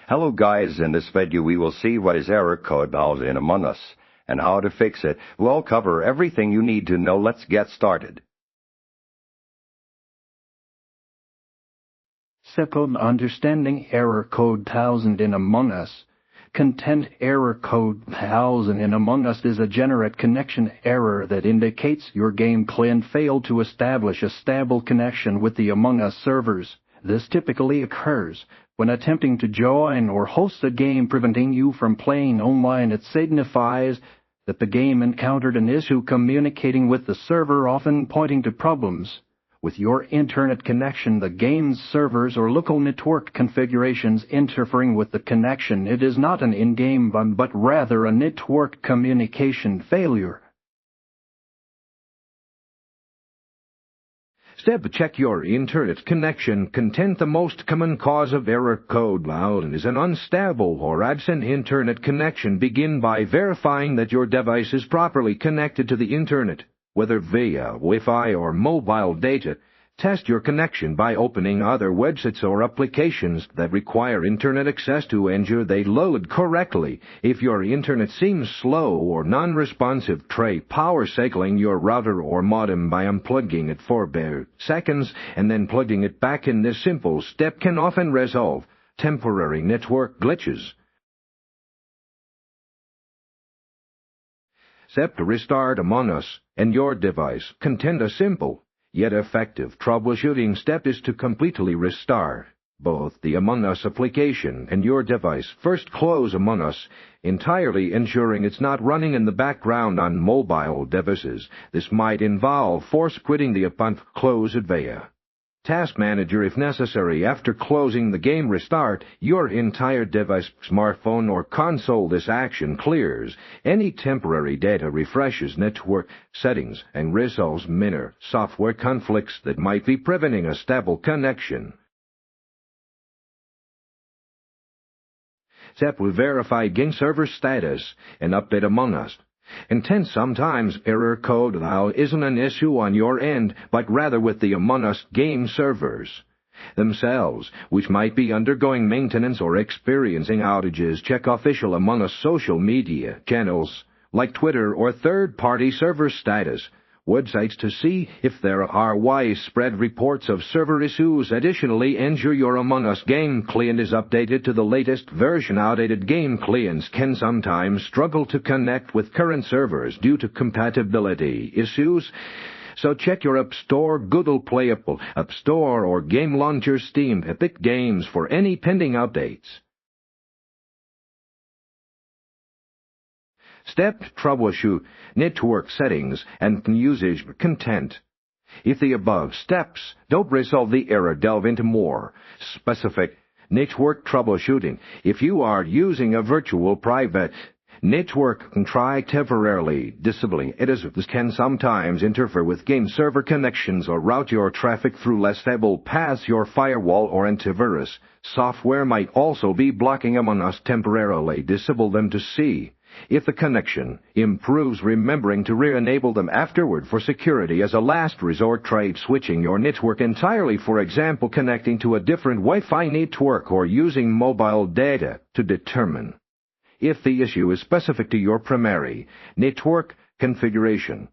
Hello guys, in this video we will see what is error code valve in Among Us and how to fix it. We'll cover everything you need to know. Let's get started. Simple understanding error code 1000 in Among Us. Content error code 1000 in Among Us is a generate connection error that indicates your game client failed to establish a stable connection with the Among Us servers. This typically occurs when attempting to join or host a game, preventing you from playing online. It signifies that the game encountered an issue communicating with the server, often pointing to problems with your internet connection, the game's servers, or local network configurations interfering with the connection. It is not an in-game bug, but rather a network communication failure. Step: check your internet connection. Content: the most common cause of error code valve is an unstable or absent internet connection. Begin by verifying that your device is properly connected to the internet, whether via Wi-Fi or mobile data. Test your connection by opening other websites or applications that require internet access to ensure they load correctly. If your internet seems slow or non-responsive, try power cycling your router or modem by unplugging it for bare seconds and then plugging it back in. This simple step can often resolve temporary network glitches. Step: to restart Among Us and your device. Content: a simple yet effective troubleshooting step is to completely restart both the Among Us application and your device. First, close Among Us entirely, ensuring it's not running in the background on mobile devices. This might involve force quitting the app and close it via Task Manager if necessary. After closing the game, restart your entire device, smartphone or console. This action clears any temporary data, refreshes network settings, and resolves minor software conflicts that might be preventing a stable connection. Step: we verify game server status and update Among Us. Intent: sometimes error code valve isn't an issue on your end, but rather with the Among Us game servers themselves, which might be undergoing maintenance or experiencing outages. Check official Among Us social media channels like Twitter or third-party server status websites to see if there are widespread reports of server issues. Additionally, ensure your Among Us game client is updated to the latest version. Outdated game clients can sometimes struggle to connect with current servers due to compatibility issues, so check your App Store, Google Play App Store, or Game Launcher, Steam, Epic Games for any pending updates. Step: troubleshoot network settings and usage content. If the above steps don't resolve the error, delve into more specific network troubleshooting. If you are using a virtual private network, try temporarily disabling it, as this can sometimes interfere with game server connections or route your traffic through less stable paths. Your firewall or antivirus software might also be blocking Among Us temporarily. Disable them to see if the connection improves, remembering to re-enable them afterward for security. As a last resort, try switching your network entirely, for example connecting to a different Wi-Fi network or using mobile data to determine if the issue is specific to your primary network configuration.